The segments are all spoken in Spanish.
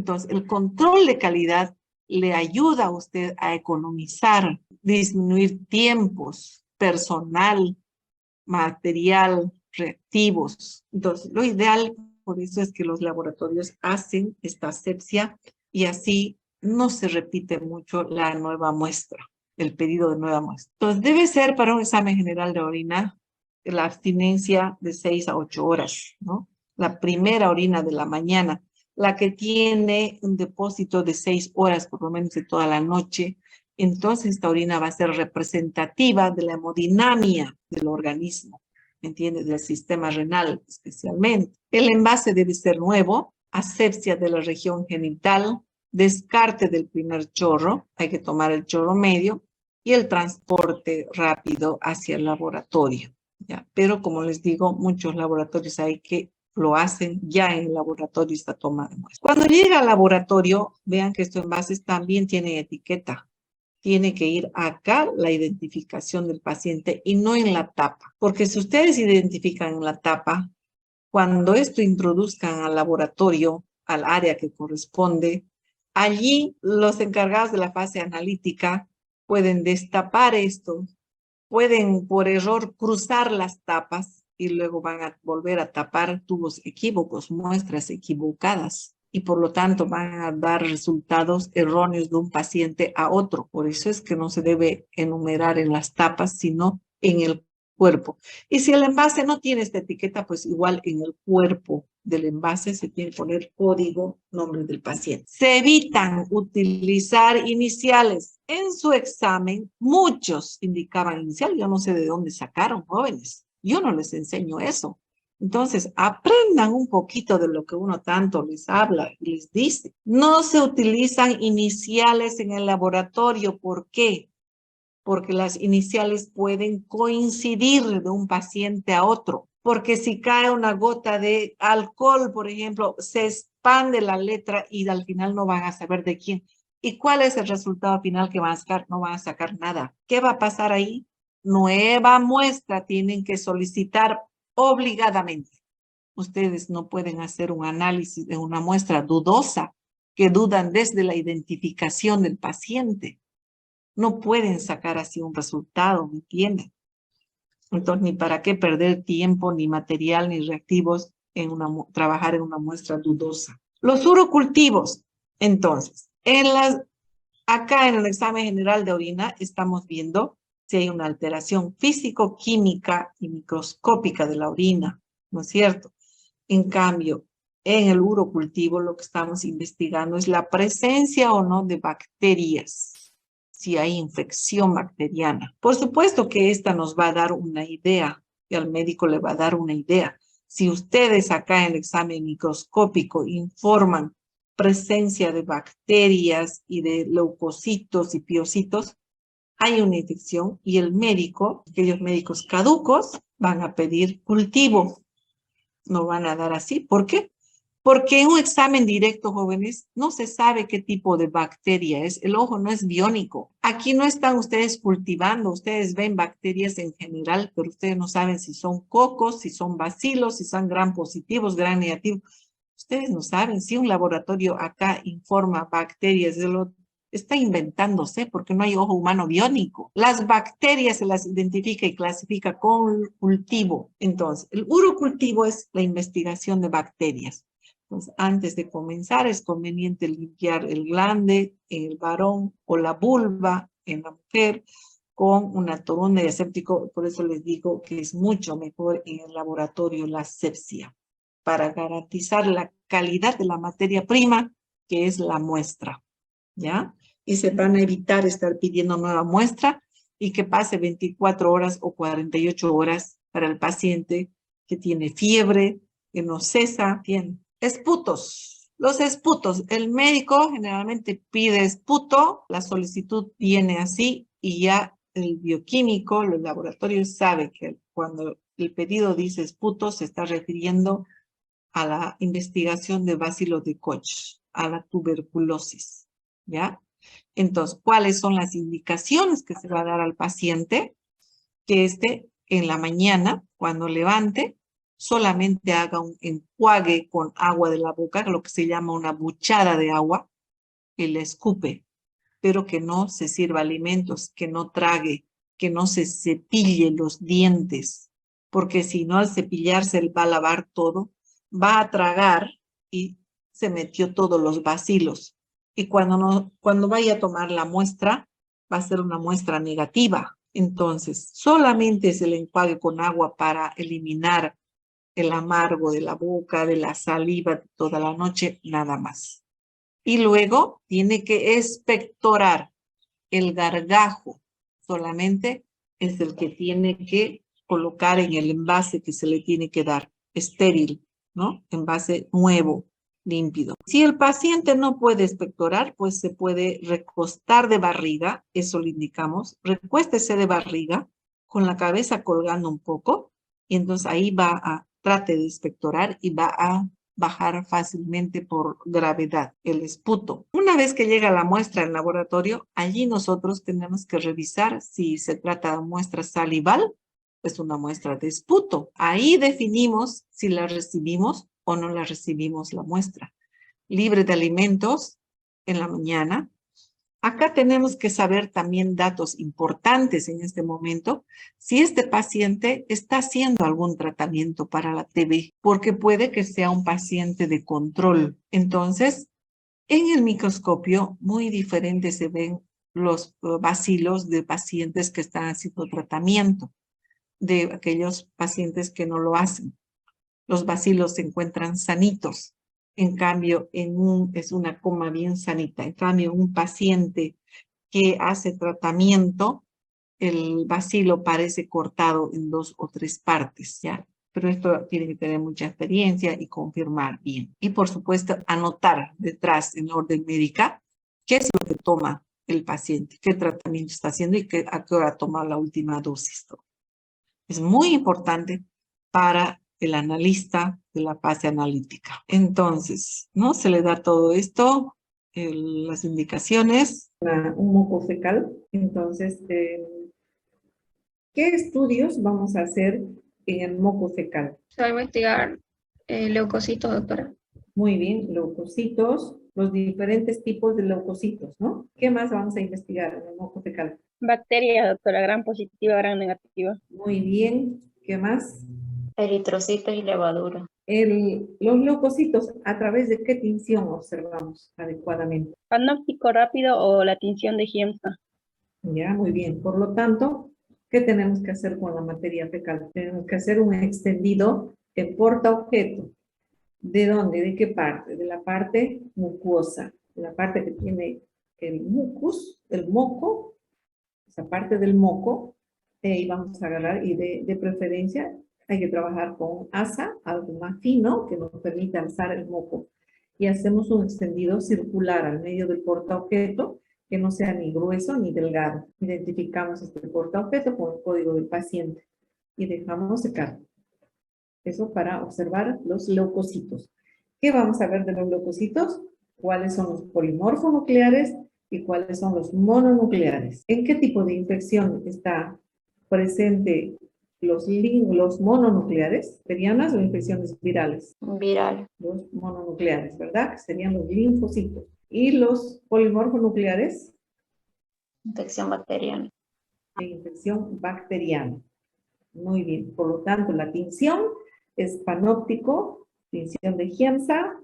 Entonces, el control de calidad le ayuda a usted a economizar, disminuir tiempos, personal, material, reactivos. Entonces, lo ideal, por eso es que los laboratorios hacen esta asepsia y así no se repite mucho la nueva muestra, el pedido de nueva muestra. Entonces, debe ser para un examen general de orina la abstinencia de 6 a 8 horas, ¿no? La primera orina de la mañana, la que tiene un depósito de 6 horas, por lo menos de toda la noche. Entonces, esta orina va a ser representativa de la hemodinamia del organismo, ¿me entiendes? Del sistema renal especialmente. El envase debe ser nuevo, asepsia de la región genital, descarte del primer chorro, hay que tomar el chorro medio, y el transporte rápido hacia el laboratorio, ¿ya? Pero como les digo, muchos laboratorios hay que lo hacen ya en el laboratorio esta toma de muestras. Cuando llega al laboratorio, vean que estos envases también tienen etiqueta. Tiene que ir acá la identificación del paciente y no en la tapa. Porque si ustedes identifican en la tapa, cuando esto introduzcan al laboratorio, al área que corresponde, allí los encargados de la fase analítica pueden destapar esto, pueden por error cruzar las tapas y luego van a volver a tapar tubos equívocos, muestras equivocadas. Y por lo tanto van a dar resultados erróneos de un paciente a otro. Por eso es que no se debe enumerar en las tapas, sino en el cuerpo. Y si el envase no tiene esta etiqueta, pues igual en el cuerpo del envase se tiene que poner código, nombre del paciente. Se evitan utilizar iniciales. En su examen, muchos indicaban inicial. Yo no sé de dónde sacaron, jóvenes. Yo no les enseño eso. Entonces, aprendan un poquito de lo que uno tanto les habla y les dice. No se utilizan iniciales en el laboratorio. ¿Por qué? Porque las iniciales pueden coincidir de un paciente a otro. Porque si cae una gota de alcohol, por ejemplo, se expande la letra y al final no van a saber de quién. ¿Y cuál es el resultado final que van a sacar? No van a sacar nada. ¿Qué va a pasar ahí? Nueva muestra tienen que solicitar obligadamente. Ustedes no pueden hacer un análisis de una muestra dudosa, que dudan desde la identificación del paciente. No pueden sacar así un resultado, ¿me entienden? Entonces, ni para qué perder tiempo, ni material, ni reactivos en trabajar en una muestra dudosa. Los urocultivos, entonces, acá en el examen general de orina estamos viendo si hay una alteración físico-química y microscópica de la orina, ¿no es cierto? En cambio, en el urocultivo lo que estamos investigando es la presencia o no de bacterias, si hay infección bacteriana. Por supuesto que esta nos va a dar una idea, y al médico le va a dar una idea. Si ustedes acá en el examen microscópico informan presencia de bacterias y de leucocitos y piocitos, hay una infección y el médico, aquellos médicos caducos, van a pedir cultivo. No van a dar así. ¿Por qué? Porque en un examen directo, jóvenes, no se sabe qué tipo de bacteria es. El ojo no es biónico. Aquí no están ustedes cultivando. Ustedes ven bacterias en general, pero ustedes no saben si son cocos, si son bacilos, si son gram positivos, gram negativos. Ustedes no saben si un laboratorio acá informa bacterias de lo está inventándose porque no hay ojo humano biónico. Las bacterias se las identifica y clasifica con cultivo. Entonces, el urocultivo es la investigación de bacterias. Entonces, antes de comenzar es conveniente limpiar el glande en el varón o la vulva en la mujer con una torunda de aséptico. Por eso les digo que es mucho mejor en el laboratorio la asepsia para garantizar la calidad de la materia prima que es la muestra, ¿ya? Y se van a evitar estar pidiendo nueva muestra y que pase 24 horas o 48 horas para el paciente que tiene fiebre, que no cesa, tiene esputos. Los esputos, el médico generalmente pide esputo, la solicitud viene así y ya el bioquímico, los laboratorios saben que cuando el pedido dice esputo se está refiriendo a la investigación de bacilo de Koch, a la tuberculosis, ¿ya? Entonces, ¿cuáles son las indicaciones que se va a dar al paciente? Que en la mañana, cuando levante, solamente haga un enjuague con agua de la boca, lo que se llama una buchada de agua, y le escupe, pero que no se sirva alimentos, que no trague, que no se cepille los dientes, porque si no al cepillarse él va a lavar todo, va a tragar y se metió todos los bacilos. Y cuando vaya a tomar la muestra, va a ser una muestra negativa. Entonces, solamente es el enjuague con agua para eliminar el amargo de la boca, de la saliva de toda la noche, nada más. Y luego tiene que expectorar. El gargajo solamente es el que tiene que colocar en el envase que se le tiene que dar, estéril, ¿no? Envase nuevo, límpido. Si el paciente no puede expectorar, pues se puede recostar de barriga, eso le indicamos, recuéstese de barriga con la cabeza colgando un poco y entonces ahí trate de expectorar y va a bajar fácilmente por gravedad el esputo. Una vez que llega la muestra al laboratorio, allí nosotros tenemos que revisar si se trata de muestra salival, es una muestra de esputo. Ahí definimos si la recibimos o no la recibimos la muestra. Libre de alimentos en la mañana. Acá tenemos que saber también datos importantes en este momento, si este paciente está haciendo algún tratamiento para la TB, porque puede que sea un paciente de control. Entonces, en el microscopio, muy diferente se ven los bacilos de pacientes que están haciendo tratamiento, de aquellos pacientes que no lo hacen. Los bacilos se encuentran sanitos. En cambio, es una coma bien sanita. En cambio, un paciente que hace tratamiento, el bacilo parece cortado en 2 o 3 partes, ¿ya? Pero esto tiene que tener mucha experiencia y confirmar bien. Y por supuesto, anotar detrás en orden médica qué es lo que toma el paciente, qué tratamiento está haciendo y a qué hora toma la última dosis. Es muy importante para el analista de la fase analítica. Entonces, ¿no? Se le da todo esto, las indicaciones. Un moco fecal. Entonces, ¿qué estudios vamos a hacer en el moco fecal? Se va a investigar leucocitos, doctora. Muy bien, leucocitos, los diferentes tipos de leucocitos, ¿no? ¿Qué más vamos a investigar en el moco fecal? Bacterias, doctora, gran positiva, gran negativa. Muy bien, ¿qué más? Eritrocitos y levadura. Los leucocitos, ¿a través de qué tinción observamos adecuadamente? Panóptico rápido o la tinción de Giemsa. Ya, muy bien. Por lo tanto, ¿qué tenemos que hacer con la materia fecal? Tenemos que hacer un extendido en portaobjeto. ¿De dónde? ¿De qué parte? De la parte mucosa, de la parte que tiene el mucus, el moco, esa parte del moco, y vamos a agarrar, y de preferencia hay que trabajar con asa, algo más fino, que nos permita alzar el moco. Y hacemos un extendido circular al medio del portaobjeto, que no sea ni grueso ni delgado. Identificamos este portaobjeto con el código del paciente y dejamos secar. Eso para observar los leucocitos. ¿Qué vamos a ver de los leucocitos? ¿Cuáles son los polimorfonucleares y cuáles son los mononucleares? ¿En qué tipo de infección está presente los mononucleares? ¿Bacterianas o infecciones virales? Viral. Los mononucleares, ¿verdad? Que serían los linfocitos. ¿Y los polimorfonucleares? Infección bacteriana. Infección bacteriana. Muy bien. Por lo tanto, la tinción es panóptico, tinción de Giemsa,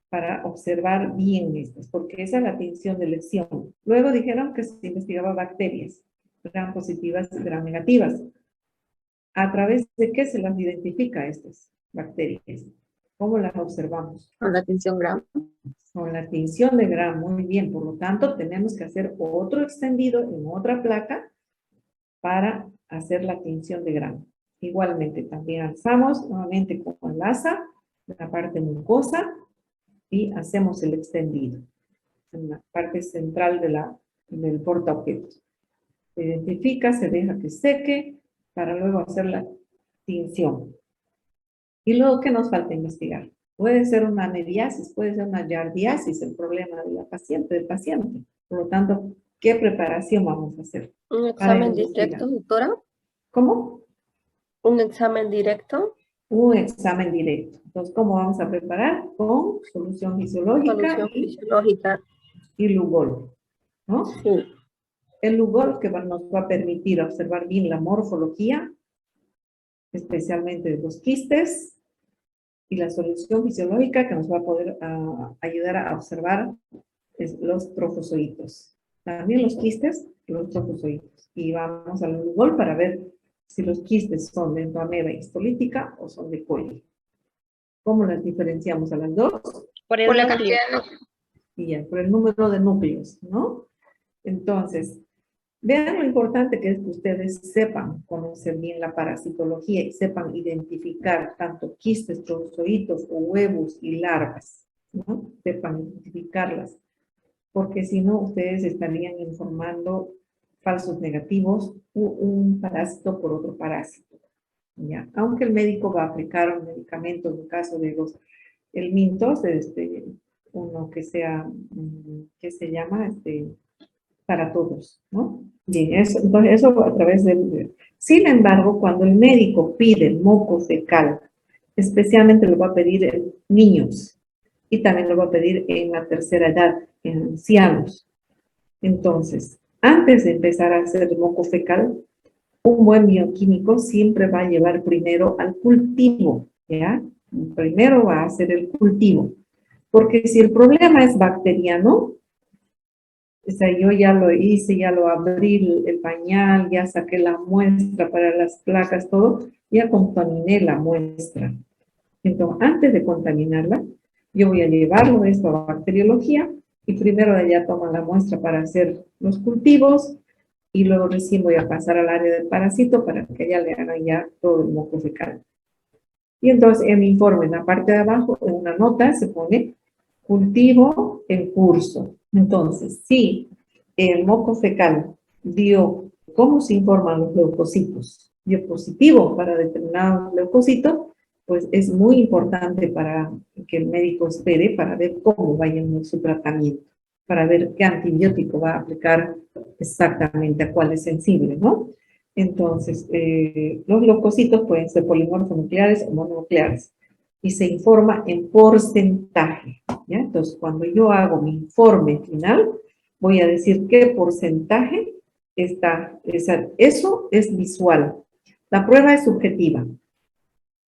para observar bien estas, porque esa es la tinción de elección. Luego dijeron que se investigaba bacterias, gram positivas y gram negativas. ¿A través de qué se las identifica estas bacterias? ¿Cómo las observamos? Con la tinción gram. Con la tinción de Gram, muy bien. Por lo tanto, tenemos que hacer otro extendido en otra placa para hacer la tinción de Gram. Igualmente, también alzamos nuevamente con el asa, la parte mucosa, y hacemos el extendido en la parte central del portaobjetos. Se identifica, se deja que seque, para luego hacer la tinción. Y luego, ¿qué nos falta investigar? Puede ser una mediasis, puede ser una yardiasis, el problema de la paciente, del paciente. Por lo tanto, ¿qué preparación vamos a hacer? ¿Un examen directo, doctora? ¿Cómo? ¿Un examen directo? un examen directo. Entonces, ¿cómo vamos a preparar? Con solución fisiológica Solución fisiológica. y Lugol, ¿no? Sí. El Lugol que nos va a permitir observar bien la morfología, especialmente de los quistes, y la solución fisiológica que nos va a poder ayudar a observar los trofozoitos. También los quistes, los trofozoitos. Y vamos al Lugol para ver si los quistes son de endoameba histolítica o son de coli. ¿Cómo las diferenciamos a las dos? Por el Por la núcleo. cantidad de Y ya, por el número de núcleos, ¿no? Entonces, vean lo importante que es que ustedes sepan conocer bien la parasitología y sepan identificar tanto quistes, trozoitos o huevos y larvas, ¿no? Sepan identificarlas, porque si no, ustedes estarían informando falsos negativos, un parásito por otro parásito, ¿ya? Aunque el médico va a aplicar un medicamento en el caso de el Mintos, uno que sea, que se llama, para todos, ¿no? Bien, entonces eso a través del... Sin embargo, cuando el médico pide el moco fecal, especialmente lo va a pedir en niños y también lo va a pedir en la tercera edad, en ancianos. Entonces, antes de empezar a hacer el moco fecal, un buen bioquímico siempre va a llevar primero al cultivo, ¿ya? Primero va a hacer el cultivo, porque si el problema es bacteriano, o sea, yo ya lo hice, ya lo abrí el pañal, ya saqué la muestra para las placas, todo, ya contaminé la muestra. Entonces, antes de contaminarla, yo voy a llevarlo esto a bacteriología y primero allá toman la muestra para hacer los cultivos y luego recién voy a pasar al área del parásito para que allá le hagan ya todo el moco fecal. Y entonces en mi informe, en la parte de abajo, en una nota se pone cultivo en curso. Entonces, si el moco fecal dio, ¿cómo se informan los leucocitos? Dio positivo para determinado leucocito, pues es muy importante para que el médico espere para ver cómo vaya su tratamiento, para ver qué antibiótico va a aplicar exactamente a cuál es sensible, ¿no? Entonces, los leucocitos pueden ser polimorfonucleares o mononucleares y se informa en porcentaje, ¿ya? Entonces, cuando yo hago mi informe final, voy a decir qué porcentaje está, eso es visual. La prueba es subjetiva.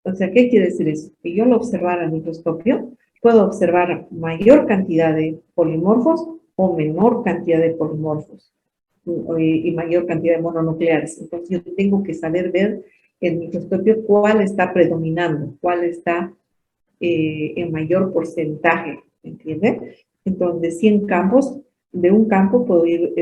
O sea, ¿qué quiere decir eso? Que yo lo observara al microscopio, puedo observar mayor cantidad de polimorfos o menor cantidad de polimorfos y mayor cantidad de mononucleares. Entonces, yo tengo que saber ver el microscopio cuál está predominando, cuál está en mayor porcentaje, ¿entiende? Entonces, de 100 campos, de un campo puedo ir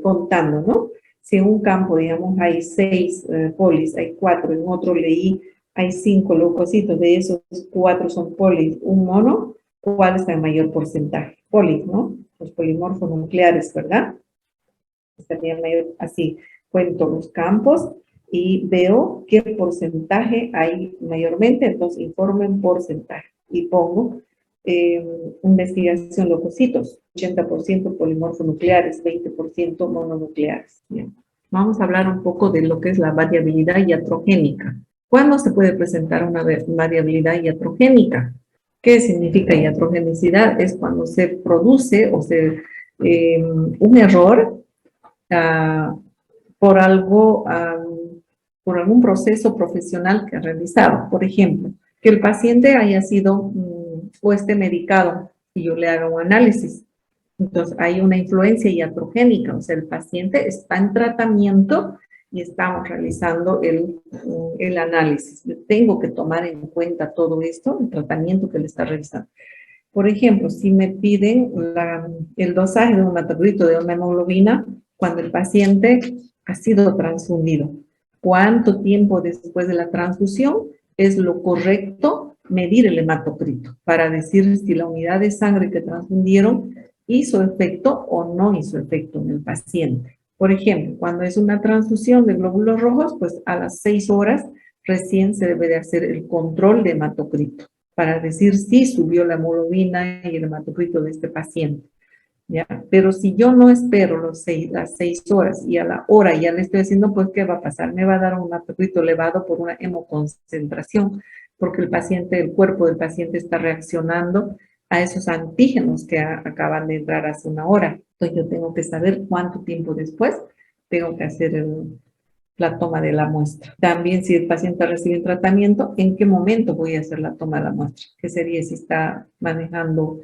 contando, ¿no? Si en un campo, digamos, hay 6 polis, hay 4, en otro leí, hay 5 leucocitos, de esos 4 son polis, un mono, ¿cuál está en mayor porcentaje? Polis, ¿no? Los polimorfos nucleares, ¿verdad? Estaría mayor, así, cuento los campos y veo qué porcentaje hay mayormente, entonces informo en porcentaje y pongo investigación leucocitos, 80% polimorfonucleares, 20% mononucleares. Bien. Vamos a hablar un poco de lo que es la variabilidad iatrogénica. ¿Cuándo se puede presentar una variabilidad iatrogénica? ¿Qué significa iatrogenicidad? Es cuando se produce o se un error por algo, por algún proceso profesional que ha realizado. Por ejemplo, que el paciente haya sido o esté medicado y yo le haga un análisis. Entonces, hay una influencia iatrogénica, o sea, el paciente está en tratamiento y estamos realizando el análisis. Yo tengo que tomar en cuenta todo esto, el tratamiento que le está realizando. Por ejemplo, si me piden el dosaje de un hematocrito de una hemoglobina cuando el paciente ha sido transfundido, ¿cuánto tiempo después de la transfusión es lo correcto medir el hematocrito para decir si la unidad de sangre que transfundieron hizo efecto o no hizo efecto en el paciente? Por ejemplo, cuando es una transfusión de glóbulos rojos, pues a las 6 horas recién se debe de hacer el control de hematocrito para decir si subió la hemoglobina y el hematocrito de este paciente. ¿ya? Pero si yo no espero las 6 horas y a la hora ya le estoy haciendo, pues ¿qué va a pasar? Me va a dar un apetito elevado por una hemoconcentración, porque el cuerpo del paciente está reaccionando a esos antígenos que acaban de entrar hace una hora. Entonces yo tengo que saber cuánto tiempo después tengo que hacer la toma de la muestra. También si el paciente recibe tratamiento, ¿en qué momento voy a hacer la toma de la muestra? ¿Qué sería si está manejando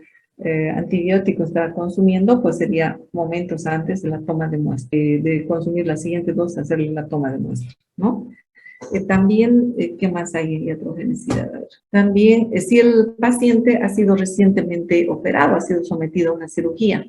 antibióticos, está consumiendo? Pues sería momentos antes de la toma de muestra. De consumir la siguiente dosis, hacerle la toma de muestra, ¿no? También, ¿qué más hay en iatrogenicidad? A ver. También, si el paciente ha sido recientemente operado, ha sido sometido a una cirugía,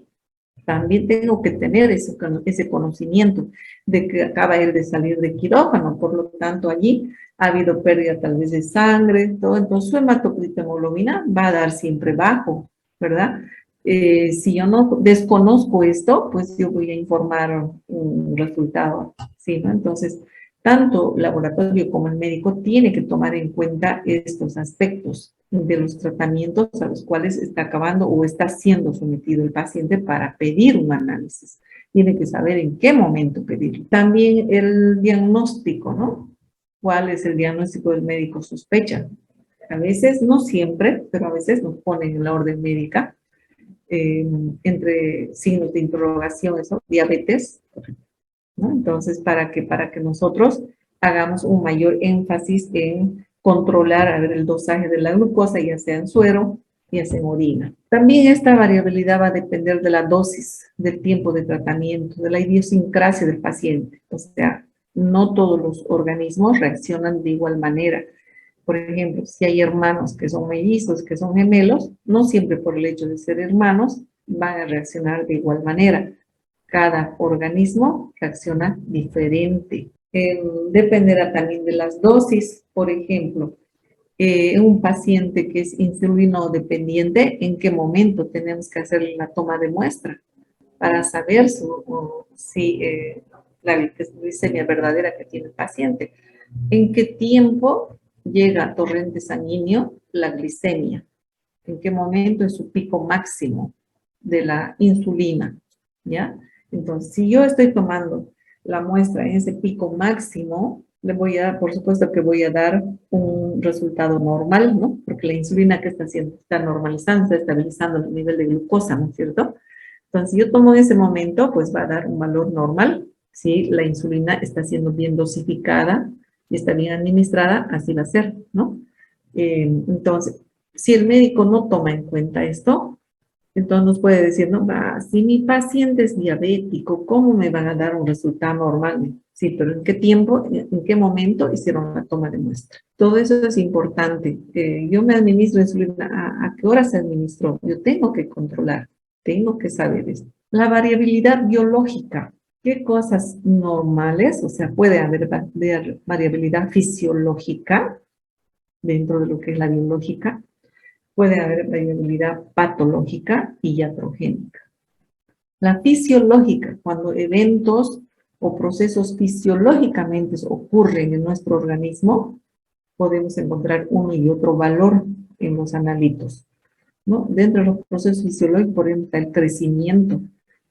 también tengo que tener ese conocimiento de que acaba él de salir de quirófano, por lo tanto allí ha habido pérdida tal vez de sangre, todo, entonces su hematocritohemoglobina va a dar siempre bajo, ¿verdad? Si yo no desconozco esto, pues yo voy a informar un resultado, ¿sí? ¿No? Entonces, tanto el laboratorio como el médico tiene que tomar en cuenta estos aspectos de los tratamientos a los cuales está acabando o está siendo sometido el paciente para pedir un análisis. Tiene que saber en qué momento pedirlo. También el diagnóstico, ¿no? ¿Cuál es el diagnóstico del médico sospecha? A veces, no siempre, pero a veces nos ponen en la orden médica entre signos de interrogación, eso, diabetes, ¿no? Entonces, para que nosotros hagamos un mayor énfasis en controlar, a ver, el dosaje de la glucosa, ya sea en suero, ya sea en orina. También esta variabilidad va a depender de la dosis, del tiempo de tratamiento, de la idiosincrasia del paciente. O sea, no todos los organismos reaccionan de igual manera. Por ejemplo, si hay hermanos que son mellizos, que son gemelos, no siempre por el hecho de ser hermanos van a reaccionar de igual manera. Cada organismo reacciona diferente. Dependerá también de las dosis. Por ejemplo, un paciente que es insulino dependiente, ¿en qué momento tenemos que hacerle la toma de muestra para saber si la glicemia verdadera que tiene el paciente? ¿En qué tiempo llega a torrente sanguíneo la glicemia? ¿En qué momento es su pico máximo de la insulina? ¿Ya? Entonces, si yo estoy tomando la muestra en ese pico máximo, le voy a dar, por supuesto que voy a dar un resultado normal, ¿no? Porque la insulina que está haciendo está normalizando, está estabilizando el nivel de glucosa, ¿no es cierto? Entonces, si yo tomo en ese momento, pues va a dar un valor normal. Si la insulina está siendo bien dosificada y está bien administrada, así va a ser, ¿no? Entonces, si el médico no toma en cuenta esto, entonces nos puede decir, no, si mi paciente es diabético, ¿cómo me van a dar un resultado normal? Sí, pero ¿en qué tiempo, en qué momento hicieron la toma de muestra? Todo eso es importante. Yo me administro insulina, ¿a qué hora se administró? Yo tengo que controlar, tengo que saber esto. La variabilidad biológica. ¿Qué cosas normales? O sea, puede haber variabilidad fisiológica dentro de lo que es la biológica. Puede haber variabilidad patológica y iatrogénica. La fisiológica, cuando eventos o procesos fisiológicamente ocurren en nuestro organismo, podemos encontrar uno y otro valor en los analitos, ¿no? Dentro de los procesos fisiológicos, por ejemplo, está el crecimiento.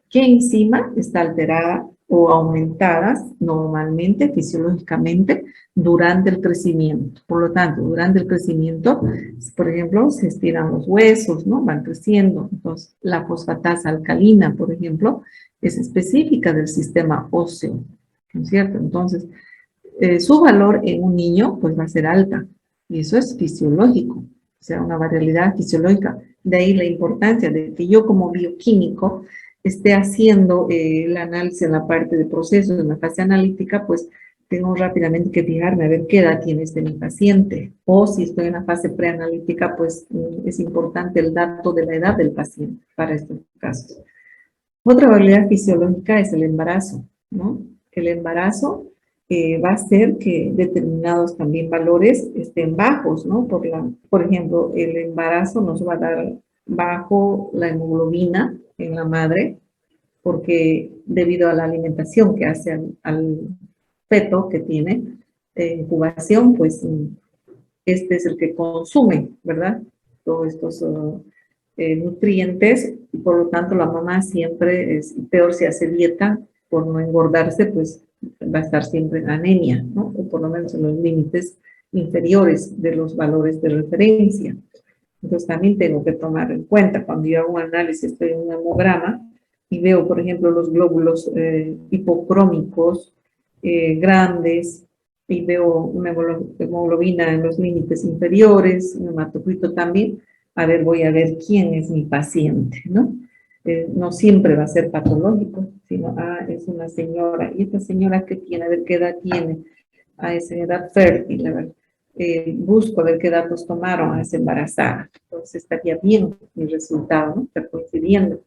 ¿Qué enzima está alterada o aumentadas normalmente, fisiológicamente, durante el crecimiento? Por lo tanto, durante el crecimiento, por ejemplo, se estiran los huesos, ¿no? Van creciendo. Entonces, la fosfatasa alcalina, por ejemplo, es específica del sistema óseo, ¿no es cierto? Entonces, su valor en un niño, pues va a ser alta. Y eso es fisiológico, o sea, una variabilidad fisiológica. De ahí la importancia de que yo como bioquímico esté haciendo el análisis en la parte de procesos, en la fase analítica, pues tengo rápidamente que fijarme a ver qué edad tiene mi paciente. O si estoy en la fase preanalítica, pues es importante el dato de la edad del paciente para estos casos. Otra variabilidad fisiológica es el embarazo, ¿no? El embarazo va a hacer que determinados también valores estén bajos, ¿no? Por ejemplo, el embarazo nos va a dar bajo la hemoglobina en la madre, porque debido a la alimentación que hace al feto que tiene incubación, pues este es el que consume, ¿verdad? Todos estos nutrientes y por lo tanto la mamá siempre es peor si hace dieta por no engordarse, pues va a estar siempre en anemia, ¿no? O por lo menos en los límites inferiores de los valores de referencia. Entonces también tengo que tomar en cuenta cuando yo hago un análisis, estoy en un hemograma y veo, por ejemplo, los glóbulos hipocrómicos grandes y veo una hemoglobina en los límites inferiores, un hematocrito también, a ver, voy a ver quién es mi paciente, ¿no? No siempre va a ser patológico, sino, es una señora, ¿y esta señora qué tiene? A ver qué edad tiene, es edad fértil, a ver, busco a ver qué datos tomaron, es embarazada, entonces estaría bien mi resultado, ¿no? Está coincidiendo.